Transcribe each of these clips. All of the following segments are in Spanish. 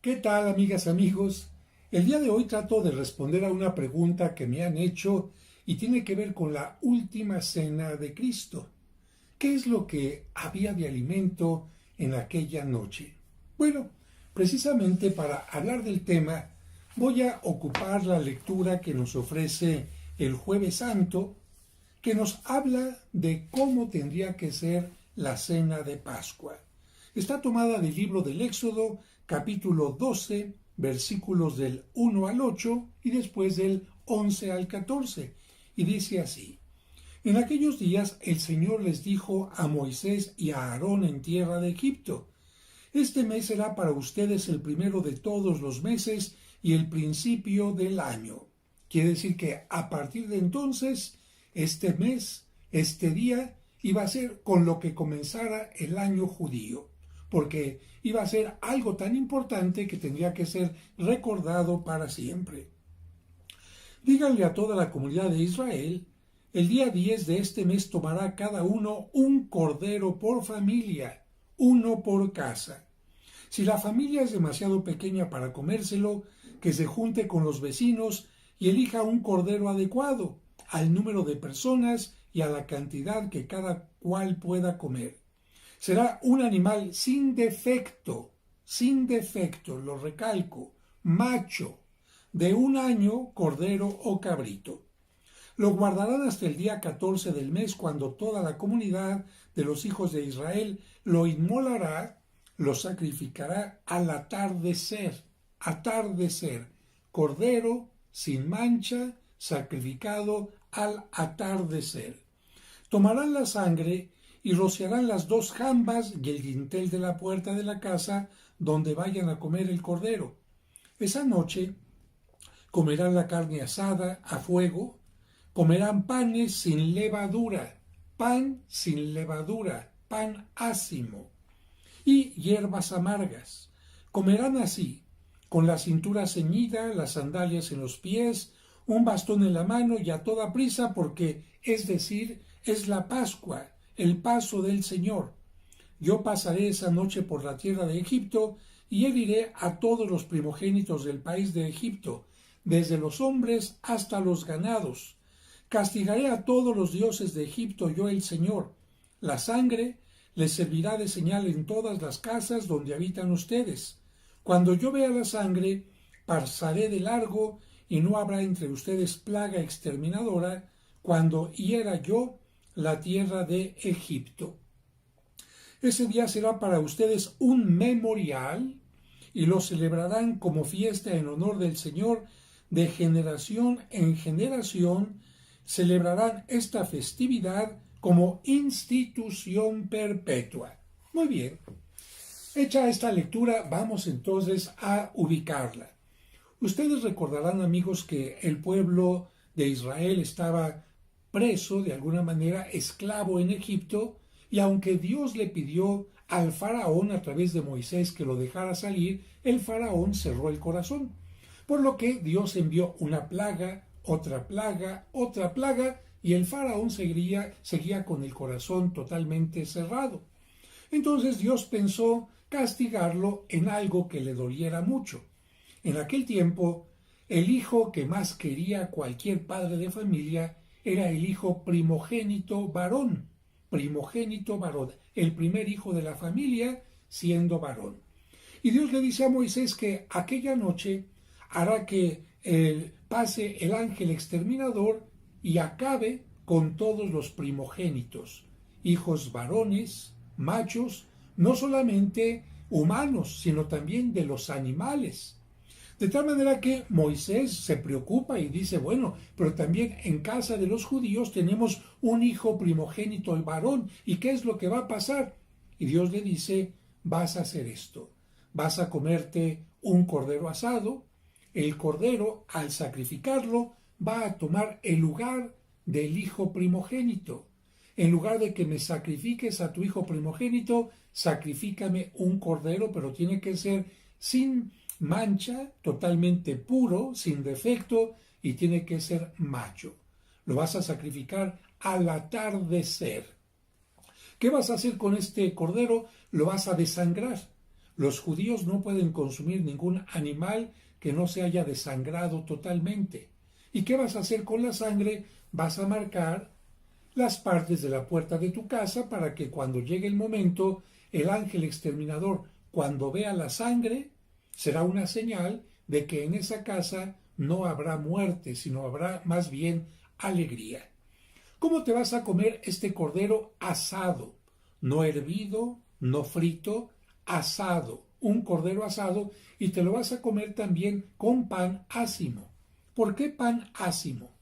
¿Qué tal, amigas, amigos? El día de hoy trato de responder a una pregunta que me han hecho y tiene que ver con la última cena de Cristo. ¿Qué es lo que había de alimento en aquella noche? Bueno, precisamente para hablar del tema voy a ocupar la lectura que nos ofrece el Jueves Santo, que nos habla de cómo tendría que ser la cena de Pascua. Está tomada del libro del Éxodo, capítulo 12, versículos del 1 al 8 y después del 11 al 14. Y dice así: En aquellos días el Señor les dijo a Moisés y a Aarón en tierra de Egipto: Este mes será para ustedes el primero de todos los meses y el principio del año. Quiere decir que a partir de entonces, este mes, este día, iba a ser con lo que comenzara el año judío, porque iba a ser algo tan importante que tendría que ser recordado para siempre. Díganle a toda la comunidad de Israel: el día 10 de este mes tomará cada uno un cordero por familia, uno por casa. Si la familia es demasiado pequeña para comérselo, que se junte con los vecinos y elija un cordero adecuado al número de personas y a la cantidad que cada cual pueda comer. Será un animal sin defecto, lo recalco, macho, de 1 año, cordero o cabrito. Lo guardarán hasta el día 14 del mes, cuando toda la comunidad de los hijos de Israel lo inmolará, lo sacrificará al atardecer, cordero sin mancha, sacrificado al atardecer. Tomarán la sangre y rociarán las 2 jambas y el dintel de la puerta de la casa donde vayan a comer el cordero. Esa noche comerán la carne asada a fuego, comerán panes sin levadura, pan ácimo, y hierbas amargas. Comerán así, con la cintura ceñida, las sandalias en los pies, un bastón en la mano y a toda prisa, porque, es decir, es la Pascua, el paso del Señor. Yo pasaré esa noche por la tierra de Egipto y heriré a todos los primogénitos del país de Egipto, desde los hombres hasta los ganados. Castigaré a todos los dioses de Egipto, yo el Señor. La sangre les servirá de señal en todas las casas donde habitan ustedes. Cuando yo vea la sangre, pasaré de largo y no habrá entre ustedes plaga exterminadora cuando hiera yo la tierra de Egipto. Ese día será para ustedes un memorial y lo celebrarán como fiesta en honor del Señor. De generación en generación celebrarán esta festividad como institución perpetua. Muy bien. Hecha esta lectura, vamos entonces a ubicarla. Ustedes recordarán, amigos, que el pueblo de Israel estaba preso, de alguna manera, esclavo en Egipto, y aunque Dios le pidió al faraón a través de Moisés que lo dejara salir, el faraón cerró el corazón. Por lo que Dios envió una plaga, otra plaga, y el faraón seguía con el corazón totalmente cerrado. Entonces Dios pensó castigarlo en algo que le doliera mucho. En aquel tiempo, el hijo que más quería cualquier padre de familia era el hijo primogénito varón, el primer hijo de la familia siendo varón. Y Dios le dice a Moisés que aquella noche hará que pase el ángel exterminador y acabe con todos los primogénitos, hijos varones, machos, no solamente humanos, sino también de los animales. De tal manera que Moisés se preocupa y dice, bueno, pero también en casa de los judíos tenemos un hijo primogénito, el varón, ¿y qué es lo que va a pasar? Y Dios le dice, vas a hacer esto, vas a comerte un cordero asado. El cordero, al sacrificarlo, va a tomar el lugar del hijo primogénito. En lugar de que me sacrifiques a tu hijo primogénito, sacrifícame un cordero, pero tiene que ser sin mancha, totalmente puro, sin defecto, y tiene que ser macho. Lo vas a sacrificar al atardecer. ¿Qué vas a hacer con este cordero? Lo vas a desangrar, Los judíos no pueden consumir ningún animal que no se haya desangrado totalmente. ¿Y qué vas a hacer con la sangre? Vas a marcar las partes de la puerta de tu casa para que cuando llegue el momento, el ángel exterminador, cuando vea la sangre, será una señal de que en esa casa no habrá muerte, sino habrá más bien alegría. ¿Cómo te vas a comer este cordero asado? No hervido, no frito, asado. Un cordero asado, y te lo vas a comer también con pan ácimo. ¿Por qué pan ácimo?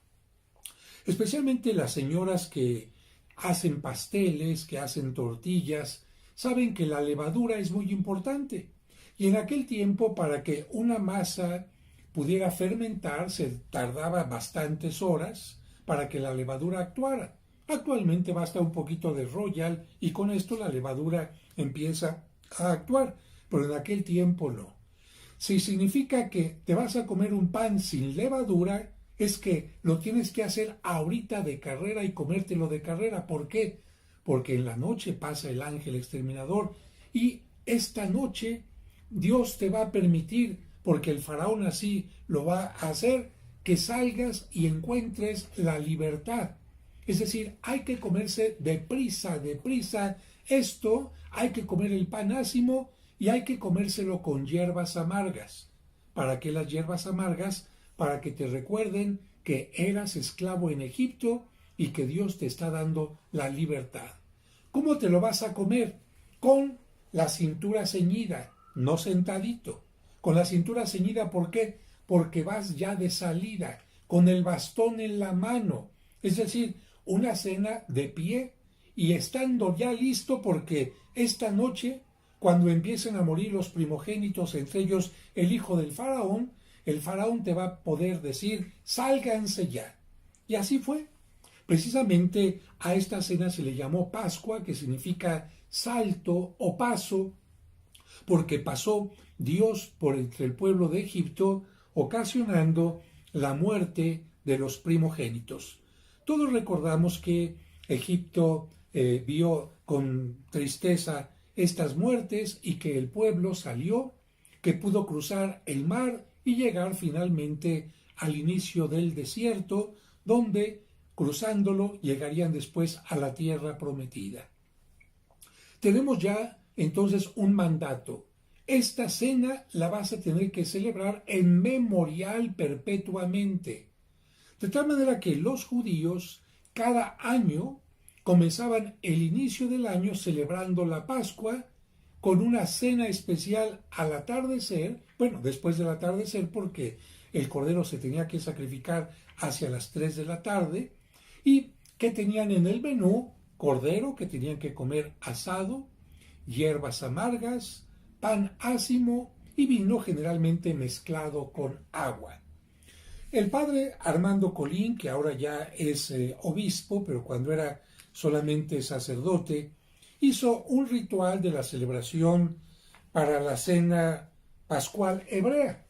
Especialmente las señoras que hacen pasteles, que hacen tortillas, saben que la levadura es muy importante. Y en aquel tiempo, para que una masa pudiera fermentar, se tardaba bastantes horas para que la levadura actuara. Actualmente basta un poquito de Royal y con esto la levadura empieza a actuar, pero en aquel tiempo no. Si significa que te vas a comer un pan sin levadura, es que lo tienes que hacer ahorita de carrera y comértelo de carrera. ¿Por qué? Porque en la noche pasa el ángel exterminador y esta noche Dios te va a permitir, porque el faraón así lo va a hacer, que salgas y encuentres la libertad. Es decir, hay que comerse deprisa, deprisa. Esto hay que comer el pan ácimo y hay que comérselo con hierbas amargas. ¿Para qué las hierbas amargas? Para que te recuerden que eras esclavo en Egipto y que Dios te está dando la libertad. ¿Cómo te lo vas a comer? Con la cintura ceñida, no sentadito. Con la cintura ceñida, ¿por qué? Porque vas ya de salida, con el bastón en la mano. Es decir, una cena de pie y estando ya listo, porque esta noche, cuando empiecen a morir los primogénitos, entre ellos el hijo del faraón te va a poder decir, sálganse ya. Y así fue. Precisamente a esta cena se le llamó Pascua, que significa salto o paso, porque pasó Dios por entre el pueblo de Egipto, ocasionando la muerte de los primogénitos. Todos recordamos que Egipto vio con tristeza estas muertes y que el pueblo salió, que pudo cruzar el mar y llegar finalmente al inicio del desierto, donde cruzándolo llegarían después a la tierra prometida. Tenemos ya entonces un mandato. Esta cena la vas a tener que celebrar en memorial perpetuamente. De tal manera que los judíos cada año comenzaban el inicio del año celebrando la Pascua con una cena especial al atardecer, bueno, después del atardecer porque el cordero se tenía que sacrificar hacia las 3 de la tarde, y que tenían en el menú cordero que tenían que comer asado, hierbas amargas, pan ácimo y vino generalmente mezclado con agua. El padre Armando Colín, que ahora ya es obispo, pero cuando era solamente sacerdote, hizo un ritual de la celebración para la cena pascual hebrea,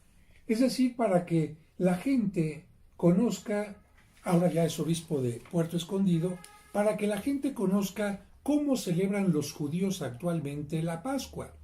es decir, para que la gente conozca, ahora ya es obispo de Puerto Escondido, para que la gente conozca cómo celebran los judíos actualmente la Pascua.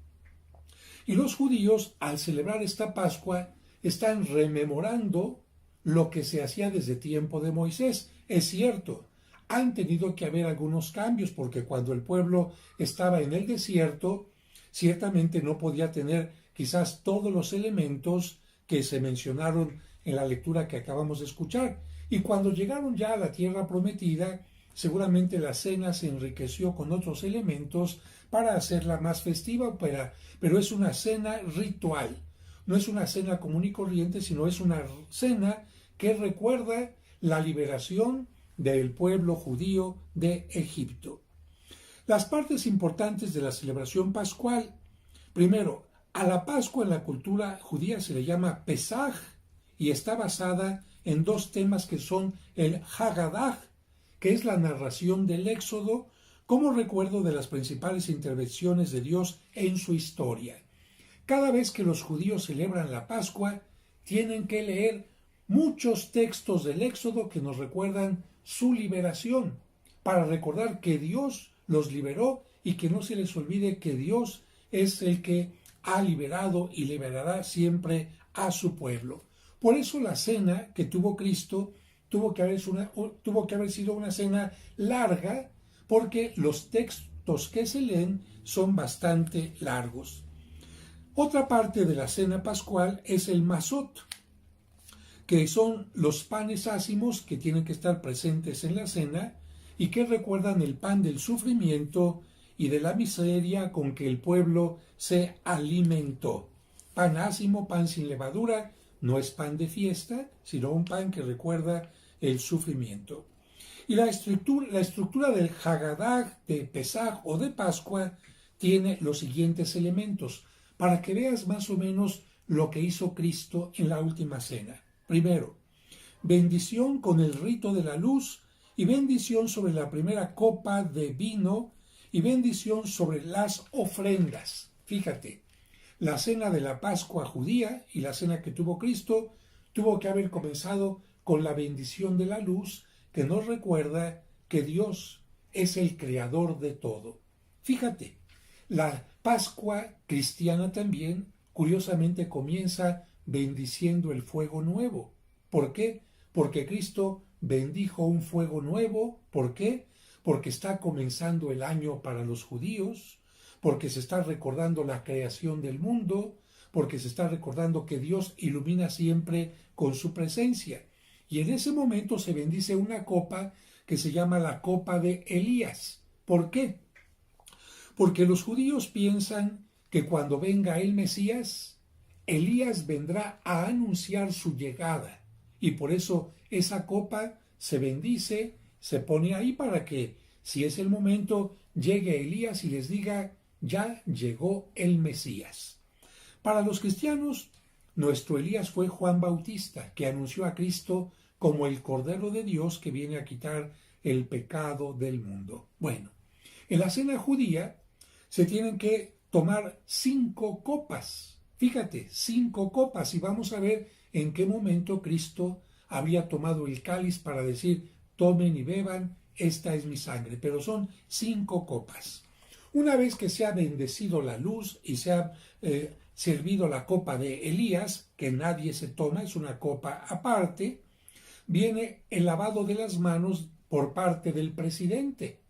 Y los judíos, al celebrar esta Pascua, están rememorando lo que se hacía desde tiempo de Moisés. Es cierto, han tenido que haber algunos cambios, porque cuando el pueblo estaba en el desierto, ciertamente no podía tener quizás todos los elementos que se mencionaron en la lectura que acabamos de escuchar. Y cuando llegaron ya a la tierra prometida, seguramente la cena se enriqueció con otros elementos para hacerla más festiva, pero es una cena ritual. No es una cena común y corriente, sino es una cena que recuerda la liberación del pueblo judío de Egipto. Las partes importantes de la celebración pascual. Primero, a la Pascua en la cultura judía se le llama Pesaj y está basada en dos temas que son el Haggadah, que es la narración del Éxodo, como recuerdo de las principales intervenciones de Dios en su historia. Cada vez que los judíos celebran la Pascua, tienen que leer muchos textos del Éxodo que nos recuerdan su liberación, para recordar que Dios los liberó y que no se les olvide que Dios es el que ha liberado y liberará siempre a su pueblo. Por eso la cena que tuvo Cristo tuvo que haber sido una cena larga, porque los textos que se leen son bastante largos. Otra parte de la cena pascual es el mazot, que son los panes ácimos que tienen que estar presentes en la cena y que recuerdan el pan del sufrimiento y de la miseria con que el pueblo se alimentó. Pan ácimo, pan sin levadura, no es pan de fiesta, sino un pan que recuerda el sufrimiento. Y la estructura del Hagadah, de Pesaj o de Pascua, tiene los siguientes elementos, para que veas más o menos lo que hizo Cristo en la última cena. Primero, bendición con el rito de la luz y bendición sobre la primera copa de vino y bendición sobre las ofrendas. Fíjate, la cena de la Pascua judía y la cena que tuvo Cristo tuvo que haber comenzado con la bendición de la luz, que nos recuerda que Dios es el creador de todo. Fíjate, la Pascua cristiana también, curiosamente, comienza bendiciendo el fuego nuevo. ¿Por qué? Porque Cristo bendijo un fuego nuevo. ¿Por qué? Porque está comenzando el año para los judíos, porque se está recordando la creación del mundo, porque se está recordando que Dios ilumina siempre con su presencia. Y en ese momento se bendice una copa que se llama la copa de Elías. ¿Por qué? Porque los judíos piensan que cuando venga el Mesías, Elías vendrá a anunciar su llegada. Y por eso esa copa se bendice, se pone ahí para que, si es el momento, llegue Elías y les diga, ya llegó el Mesías. Para los cristianos, nuestro Elías fue Juan Bautista, que anunció a Cristo como el Cordero de Dios que viene a quitar el pecado del mundo. Bueno, en la cena judía se tienen que tomar 5 copas. Fíjate, 5 copas, y vamos a ver en qué momento Cristo había tomado el cáliz para decir, tomen y beban, esta es mi sangre, pero son 5 copas. Una vez que se ha bendecido la luz y se ha servido la copa de Elías, que nadie se toma, es una copa aparte, viene el lavado de las manos por parte del presidente,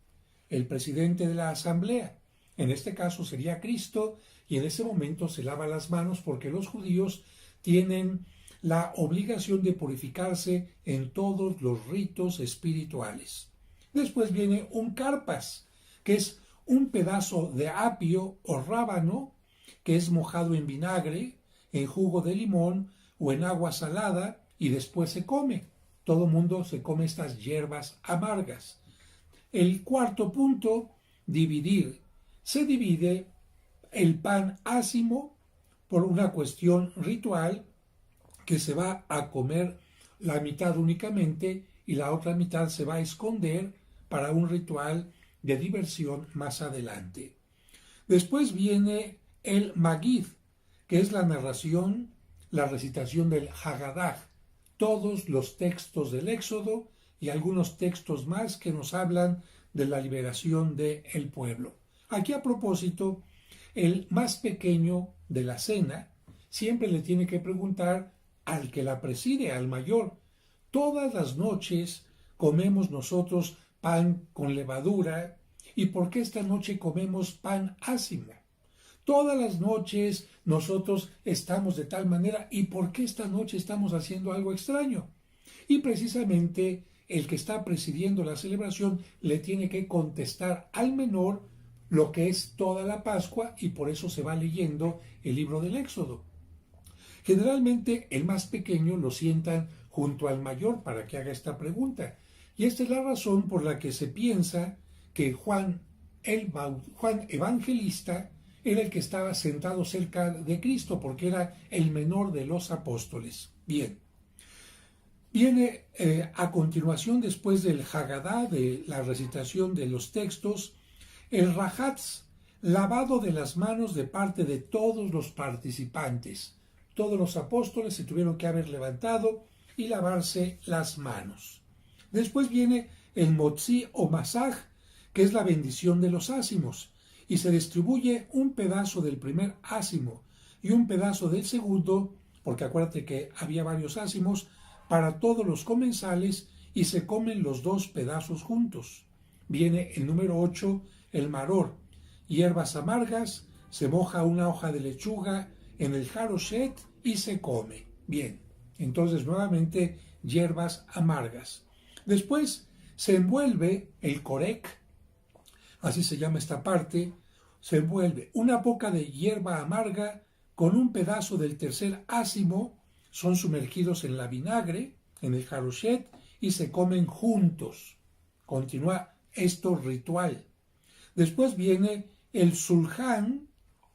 el presidente de la asamblea. En este caso sería Cristo, y en ese momento se lava las manos porque los judíos tienen la obligación de purificarse en todos los ritos espirituales. Después viene un carpas, que es un pedazo de apio o rábano que es mojado en vinagre, en jugo de limón o en agua salada y después se come. Todo mundo se come estas hierbas amargas. El cuarto punto, dividir. Se divide el pan ácimo por una cuestión ritual, que se va a comer la mitad únicamente y la otra mitad se va a esconder para un ritual de diversión más adelante. Después viene el Magid, que es la narración, la recitación del Hagadah, todos los textos del Éxodo y algunos textos más que nos hablan de la liberación del pueblo. Aquí, a propósito, el más pequeño de la cena siempre le tiene que preguntar al que la preside, al mayor, todas las noches comemos nosotros pan con levadura, ¿y por qué esta noche comemos pan ácimo? Todas las noches nosotros estamos de tal manera, ¿y por qué esta noche estamos haciendo algo extraño? Y precisamente el que está presidiendo la celebración le tiene que contestar al menor lo que es toda la Pascua, y por eso se va leyendo el libro del Éxodo. Generalmente el más pequeño lo sientan junto al mayor para que haga esta pregunta, y esta es la razón por la que se piensa que Juan Evangelista era el que estaba sentado cerca de Cristo, porque era el menor de los apóstoles. Bien, viene a continuación, después del Hagadah, de la recitación de los textos, el Rajatz, lavado de las manos de parte de todos los participantes. Todos los apóstoles se tuvieron que haber levantado y lavarse las manos. Después viene el Motzi o Masaj, que es la bendición de los ácimos, y se distribuye un pedazo del primer ácimo y un pedazo del segundo, porque acuérdate que había varios ázimos, para todos los comensales y se comen los dos pedazos juntos. Viene el número 8, el maror, hierbas amargas, se moja una hoja de lechuga en el jaroshet y se come. Bien, entonces nuevamente hierbas amargas. Después se envuelve el corec, así se llama esta parte, se envuelve una poca de hierba amarga con un pedazo del tercer ázimo, son sumergidos en la vinagre, en el jaroshet, y se comen juntos. Continúa esto ritual. Después viene el sulhan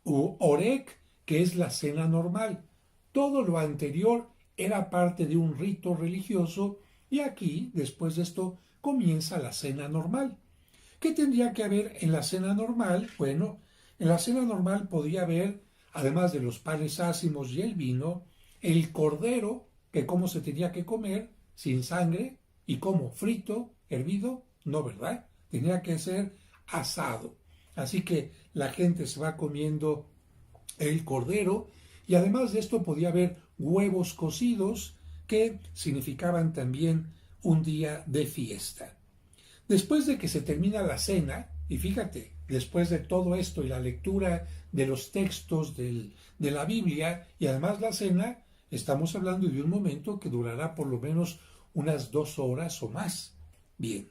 u orek, que es la cena normal. Todo lo anterior era parte de un rito religioso y aquí, después de esto, comienza la cena normal. ¿Qué tendría que haber en la cena normal? Bueno, en la cena normal podría haber, además de los panes ácimos y el vino, el cordero, que cómo se tenía que comer, sin sangre, y cómo, frito, hervido, no, ¿verdad? Tenía que ser asado. Así que la gente se va comiendo el cordero y además de esto podía haber huevos cocidos que significaban también un día de fiesta. Después de que se termina la cena, y fíjate, después de todo esto y la lectura de los textos de la Biblia y además la cena, estamos hablando de un momento que durará por lo menos unas 2 horas o más. Bien,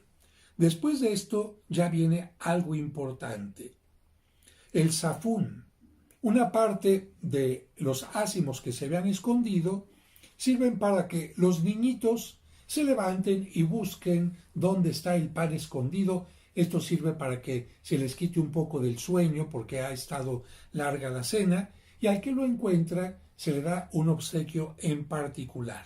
después de esto ya viene algo importante. El zafún, una parte de los ázimos que se habían escondido, sirven para que los niñitos se levanten y busquen dónde está el pan escondido. Esto sirve para que se les quite un poco del sueño porque ha estado larga la cena y al que lo encuentra se le da un obsequio en particular.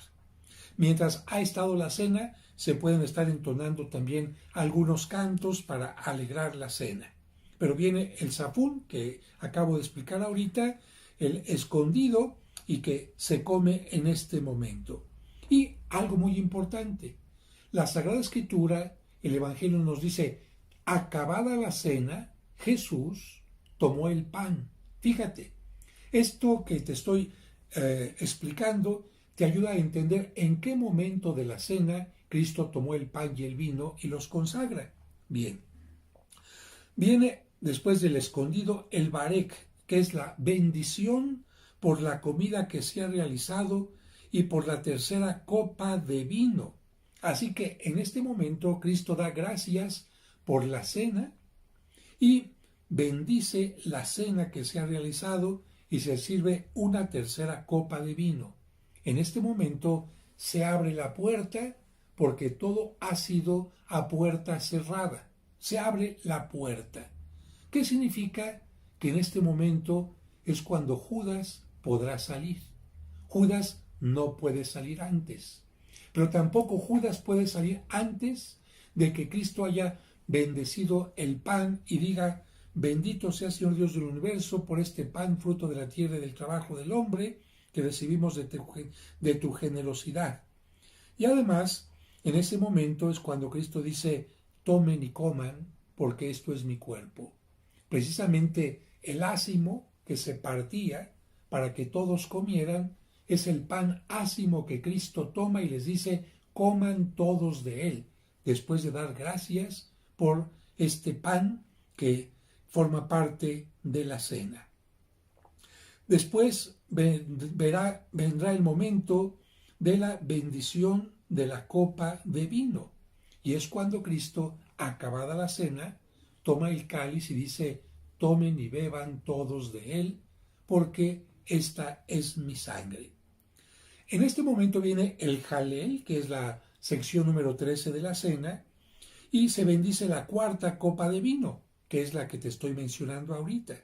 Mientras ha estado la cena, se pueden estar entonando también algunos cantos para alegrar la cena. Pero viene el zafún, que acabo de explicar ahorita, el escondido y que se come en este momento. Y algo muy importante, la Sagrada Escritura, el Evangelio nos dice, acabada la cena, Jesús tomó el pan. Fíjate, esto que te estoy explicando te ayuda a entender en qué momento de la cena Cristo tomó el pan y el vino y los consagra. Bien, viene después del escondido el barek, que es la bendición por la comida que se ha realizado y por la tercera copa de vino. Así que en este momento Cristo da gracias por la cena y bendice la cena que se ha realizado y se sirve una tercera copa de vino. En este momento se abre la puerta porque todo ha sido a puerta cerrada. Se abre la puerta. ¿Qué significa? Que en este momento es cuando Judas podrá salir. Judas no puede salir antes, pero tampoco Judas puede salir antes de que Cristo haya bendecido el pan y diga, bendito sea Señor Dios del universo por este pan fruto de la tierra y del trabajo del hombre que recibimos de tu generosidad. Y además, en ese momento es cuando Cristo dice, tomen y coman, porque esto es mi cuerpo. Precisamente el ácimo que se partía para que todos comieran es el pan ácimo que Cristo toma y les dice, coman todos de él, después de dar gracias por este pan que forma parte de la cena. Después vendrá el momento de la bendición de la copa de vino, y es cuando Cristo, acabada la cena, toma el cáliz y dice, tomen y beban todos de él, porque esta es mi sangre. En este momento viene el jalel, que es la sección número 13 de la cena, y se bendice la cuarta copa de vino, que es la que te estoy mencionando ahorita.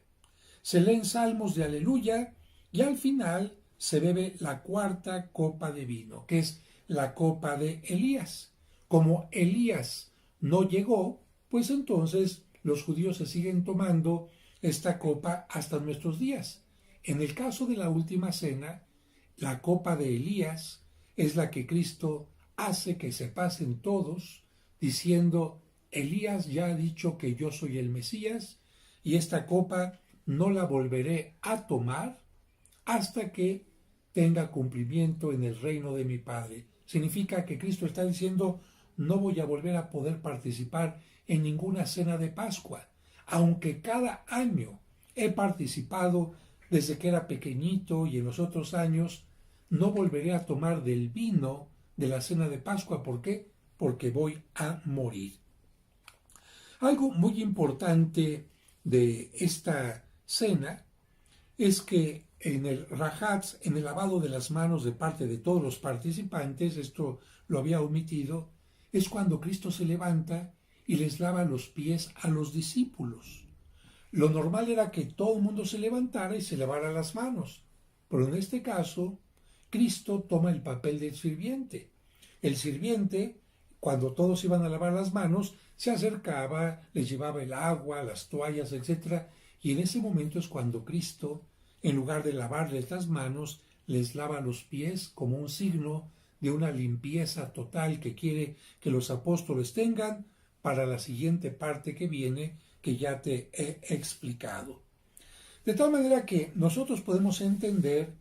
Se leen salmos de aleluya y al final se bebe la cuarta copa de vino, que es la copa de Elías. Como Elías no llegó, pues entonces los judíos se siguen tomando esta copa hasta nuestros días. En el caso de la última cena, la copa de Elías es la que Cristo hace que se pasen todos, diciendo, Elías ya ha dicho que yo soy el Mesías, y esta copa no la volveré a tomar hasta que tenga cumplimiento en el reino de mi Padre. Significa que Cristo está diciendo, no voy a volver a poder participar en ninguna cena de Pascua, aunque cada año he participado desde que era pequeñito y en los otros años, no volveré a tomar del vino de la cena de Pascua. ¿Por qué? Porque voy a morir. Algo muy importante de esta cena es que en el rajatz, en el lavado de las manos de parte de todos los participantes, esto lo había omitido, es cuando Cristo se levanta y les lava los pies a los discípulos. Lo normal era que todo el mundo se levantara y se lavara las manos, pero en este caso, Cristo toma el papel del sirviente. El sirviente, cuando todos iban a lavar las manos, se acercaba, les llevaba el agua, las toallas, etc. Y en ese momento es cuando Cristo, en lugar de lavarles las manos, les lava los pies como un signo de una limpieza total que quiere que los apóstoles tengan para la siguiente parte que viene, que ya te he explicado. De tal manera que nosotros podemos entender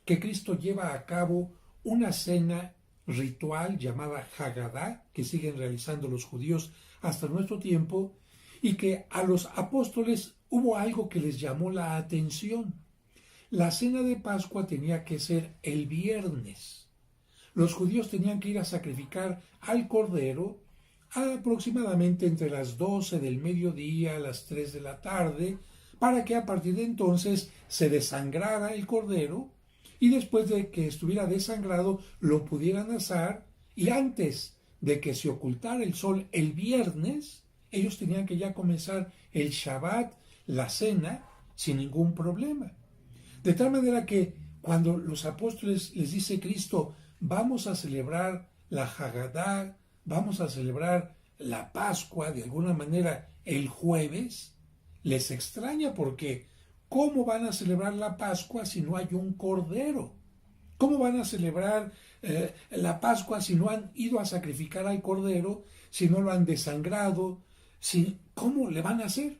que Cristo lleva a cabo una cena ritual llamada Hagadá, que siguen realizando los judíos hasta nuestro tiempo, y que a los apóstoles hubo algo que les llamó la atención. La cena de Pascua tenía que ser el viernes. Los judíos tenían que ir a sacrificar al cordero aproximadamente entre las 12 del mediodía a las 3 de la tarde, para que a partir de entonces se desangrara el cordero y después de que estuviera desangrado lo pudieran asar, y antes de que se ocultara el sol el viernes, ellos tenían que ya comenzar el Shabbat, la cena, sin ningún problema. De tal manera que cuando los apóstoles les dice Cristo, vamos a celebrar la Hagadá, vamos a celebrar la Pascua de alguna manera el jueves, les extraña porque ¿cómo van a celebrar la Pascua si no hay un cordero? ¿Cómo van a celebrar la Pascua si no han ido a sacrificar al cordero, si no lo han desangrado? ¿Cómo le van a hacer?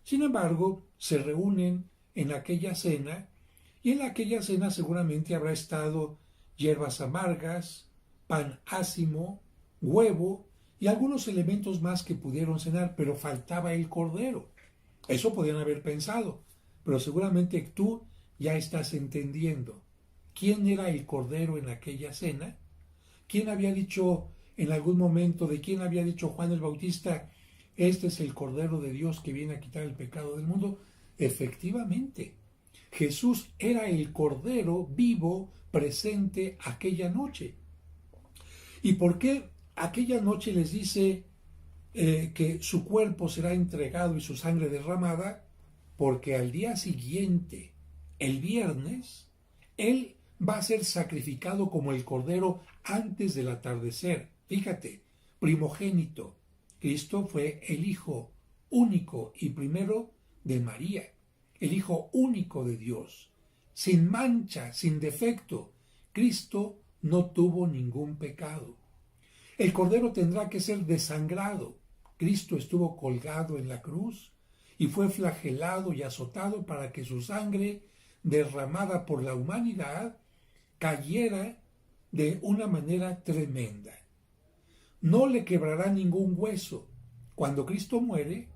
Sin embargo, se reúnen en aquella cena, y en aquella cena seguramente habrá estado hierbas amargas, pan ácimo, huevo y algunos elementos más que pudieron cenar, pero faltaba el cordero. Eso podían haber pensado, pero seguramente tú ya estás entendiendo quién era el cordero en aquella cena. ¿Quién había dicho en algún momento, de quién había dicho Juan el Bautista, este es el Cordero de Dios que viene a quitar el pecado del mundo? Efectivamente, Jesús era el Cordero vivo presente aquella noche. ¿Y por qué aquella noche les dice que su cuerpo será entregado y su sangre derramada? Porque al día siguiente, el viernes, Él va a ser sacrificado como el Cordero antes del atardecer. Fíjate, primogénito. Cristo fue el Hijo único y primero de María, el Hijo único de Dios, sin mancha, sin defecto. Cristo no tuvo ningún pecado. El Cordero tendrá que ser desangrado. Cristo estuvo colgado en la cruz y fue flagelado y azotado para que su sangre, derramada por la humanidad, cayera de una manera tremenda. No le quebrará ningún hueso. Cuando Cristo muere,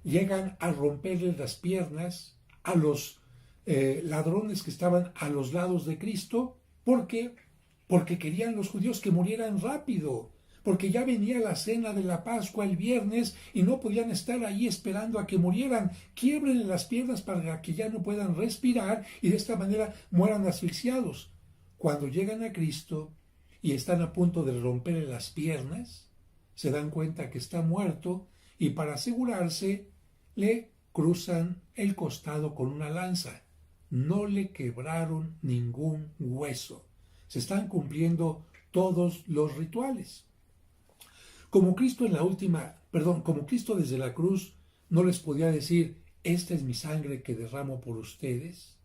llegan a romperle las piernas a los ladrones que estaban a los lados de Cristo. ¿Por qué? Porque querían los judíos que murieran rápido, porque ya venía la cena de la Pascua el viernes y no podían estar ahí esperando a que murieran. Quiébrenle las piernas para que ya no puedan respirar y de esta manera mueran asfixiados. Cuando llegan a Cristo y están a punto de romperle las piernas, se dan cuenta que está muerto y para asegurarse le cruzan el costado con una lanza. No le quebraron ningún hueso. Se están cumpliendo todos los rituales. Como Cristo como Cristo desde la cruz no les podía decir, esta es mi sangre que derramo por ustedes.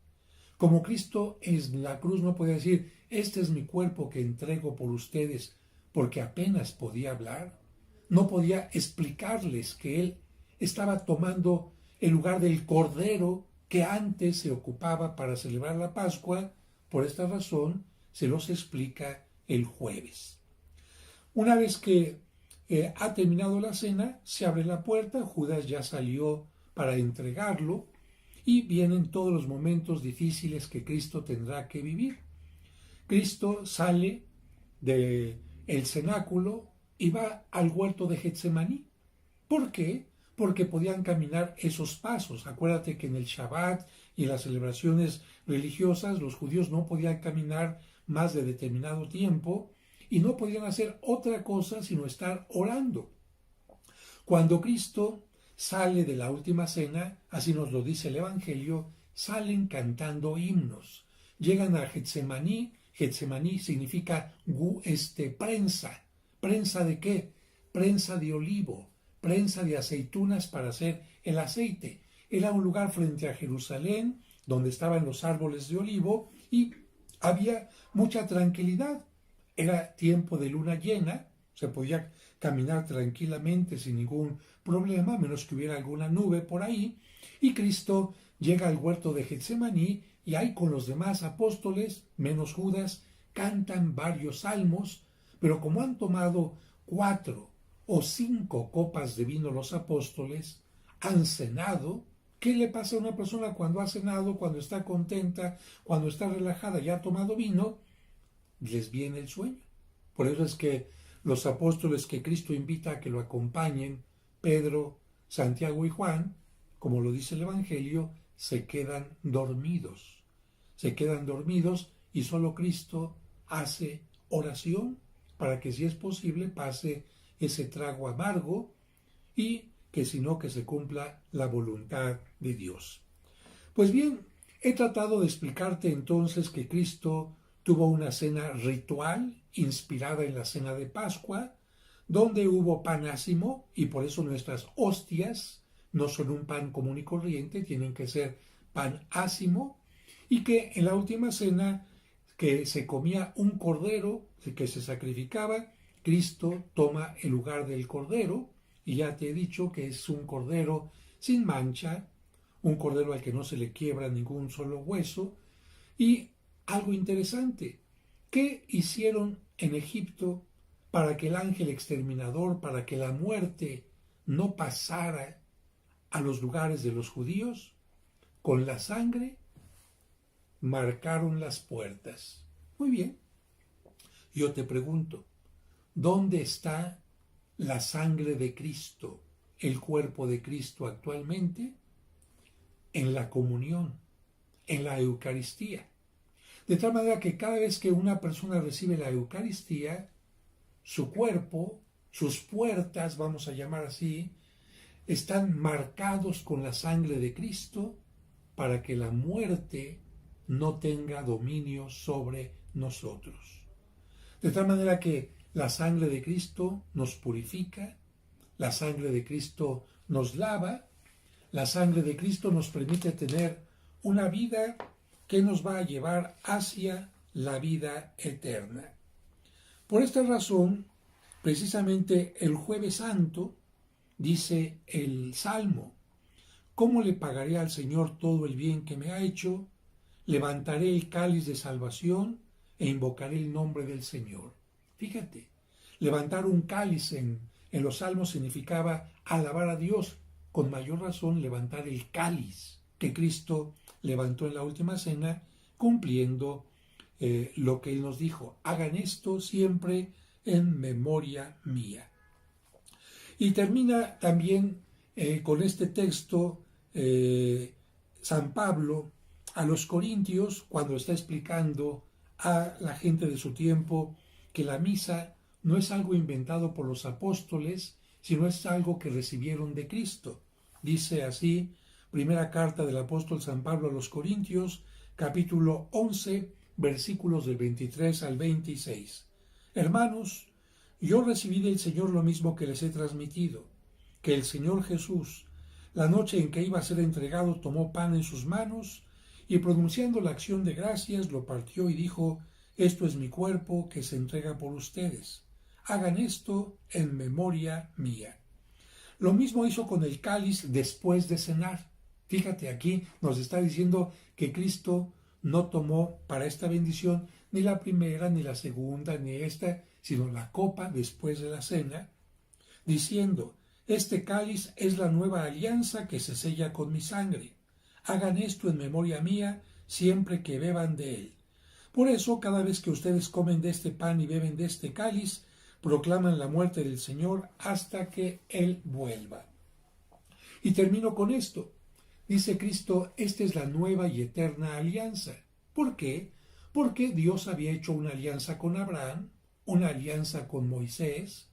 Como Cristo en la cruz no podía decir, este es mi cuerpo que entrego por ustedes, porque apenas podía hablar. No podía explicarles que Él estaba tomando el lugar del Cordero que antes se ocupaba para celebrar la Pascua. Por esta razón se los explica el jueves. Una vez que ha terminado la cena, se abre la puerta, Judas ya salió para entregarlo y vienen todos los momentos difíciles que Cristo tendrá que vivir. Cristo sale del cenáculo y va al huerto de Getsemaní. ¿Por qué? Porque podían caminar esos pasos. Acuérdate que en el Shabbat y en las celebraciones religiosas los judíos no podían caminar más de determinado tiempo y no podían hacer otra cosa sino estar orando. Cuando Cristo sale de la última cena, así nos lo dice el Evangelio, salen cantando himnos. Llegan a Getsemaní. Getsemaní significa prensa. ¿Prensa de qué? Prensa de olivo, prensa de aceitunas para hacer el aceite. Era un lugar frente a Jerusalén donde estaban los árboles de olivo y había mucha tranquilidad. Era tiempo de luna llena, se podía caminar tranquilamente sin ningún problema, a menos que hubiera alguna nube por ahí, y Cristo llega al huerto de Getsemaní y ahí con los demás apóstoles, menos Judas, cantan varios salmos, pero como han tomado 4 o 5 copas de vino los apóstoles, han cenado. ¿Qué le pasa a una persona cuando ha cenado, cuando está contenta, cuando está relajada y ha tomado vino? Les viene el sueño. Por eso es que los apóstoles que Cristo invita a que lo acompañen, Pedro, Santiago y Juan, como lo dice el Evangelio, se quedan dormidos. Se quedan dormidos y solo Cristo hace oración para que, si es posible, pase ese trago amargo y que si no, que se cumpla la voluntad de Dios. Pues bien, he tratado de explicarte entonces que Cristo tuvo una cena ritual inspirada en la cena de Pascua, donde hubo pan ácimo, y por eso nuestras hostias no son un pan común y corriente, tienen que ser pan ácimo, y que en la última cena que se comía un cordero que se sacrificaba, Cristo toma el lugar del cordero, y ya te he dicho que es un cordero sin mancha, un cordero al que no se le quiebra ningún solo hueso. Y algo interesante, ¿qué hicieron en Egipto para que el ángel exterminador, para que la muerte no pasara a los lugares de los judíos? Con la sangre marcaron las puertas. Muy bien. Yo te pregunto, ¿dónde está la sangre de Cristo, el cuerpo de Cristo actualmente? En la comunión, en la Eucaristía. De tal manera que cada vez que una persona recibe la Eucaristía, su cuerpo, sus puertas, vamos a llamar así, están marcados con la sangre de Cristo para que la muerte no tenga dominio sobre nosotros. De tal manera que la sangre de Cristo nos purifica, la sangre de Cristo nos lava, la sangre de Cristo nos permite tener una vida que nos va a llevar hacia la vida eterna. Por esta razón, precisamente el Jueves Santo, dice el Salmo: ¿cómo le pagaré al Señor todo el bien que me ha hecho? Levantaré el cáliz de salvación e invocaré el nombre del Señor. Fíjate, levantar un cáliz en los Salmos significaba alabar a Dios. Con mayor razón, levantar el cáliz que Cristo levantó en la última cena, cumpliendo lo que Él nos dijo: hagan esto siempre en memoria mía. Y termina también con este texto San Pablo a los Corintios, cuando está explicando a la gente de su tiempo que la misa no es algo inventado por los apóstoles, sino es algo que recibieron de Cristo. Dice así, primera carta del apóstol San Pablo a los Corintios, capítulo 11, versículos del 23 al 26. Hermanos, yo recibí del Señor lo mismo que les he transmitido, que el Señor Jesús, la noche en que iba a ser entregado, tomó pan en sus manos y, pronunciando la acción de gracias, lo partió y dijo: esto es mi cuerpo que se entrega por ustedes. Hagan esto en memoria mía. Lo mismo hizo con el cáliz después de cenar. Fíjate, aquí nos está diciendo que Cristo no tomó para esta bendición ni la primera, ni la segunda, ni esta, sino la copa después de la cena, diciendo: este cáliz es la nueva alianza que se sella con mi sangre. Hagan esto en memoria mía siempre que beban de él. Por eso, cada vez que ustedes comen de este pan y beben de este cáliz, proclaman la muerte del Señor hasta que Él vuelva. Y termino con esto. Dice Cristo: esta es la nueva y eterna alianza. ¿Por qué? Porque Dios había hecho una alianza con Abraham, una alianza con Moisés,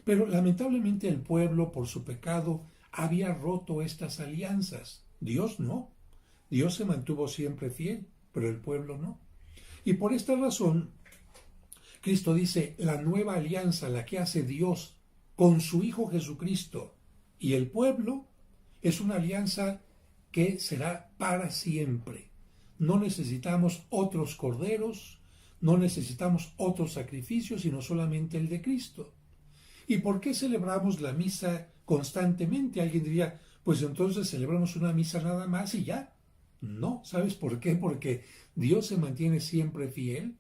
pero lamentablemente el pueblo, por su pecado, había roto estas alianzas. Dios no. Dios se mantuvo siempre fiel, pero el pueblo no. Y por esta razón, Cristo dice: la nueva alianza, la que hace Dios con su Hijo Jesucristo y el pueblo, es una alianza que será para siempre. No necesitamos otros corderos, no necesitamos otros sacrificios, sino solamente el de Cristo. ¿Y por qué celebramos la misa constantemente? Alguien diría: pues entonces celebramos una misa nada más y ya. No, ¿sabes por qué? Porque Dios se mantiene siempre fiel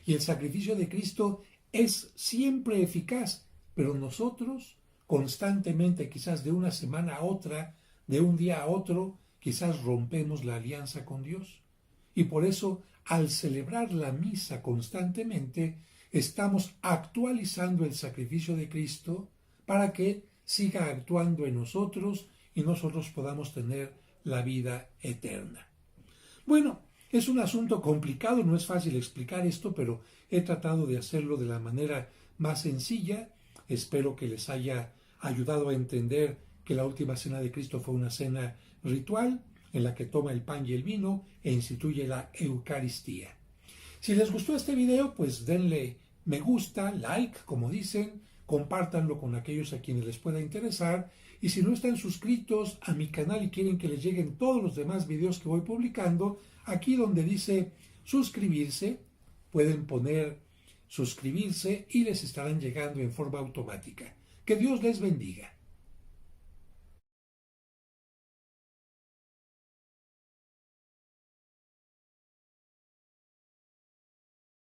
y el sacrificio de Cristo es siempre eficaz, pero nosotros constantemente, quizás de una semana a otra, de un día a otro, quizás rompemos la alianza con Dios. Y por eso, al celebrar la misa constantemente, estamos actualizando el sacrificio de Cristo para que siga actuando en nosotros y nosotros podamos tener la vida eterna. Bueno, es un asunto complicado, no es fácil explicar esto, pero he tratado de hacerlo de la manera más sencilla. Espero que les haya ayudado a entender que la última cena de Cristo fue una cena ritual en la que toma el pan y el vino e instituye la Eucaristía. Si les gustó este video, pues denle me gusta, like, como dicen, compártanlo con aquellos a quienes les pueda interesar, y si no están suscritos a mi canal y quieren que les lleguen todos los demás videos que voy publicando, aquí donde dice suscribirse, pueden poner suscribirse y les estarán llegando en forma automática. Que Dios les bendiga.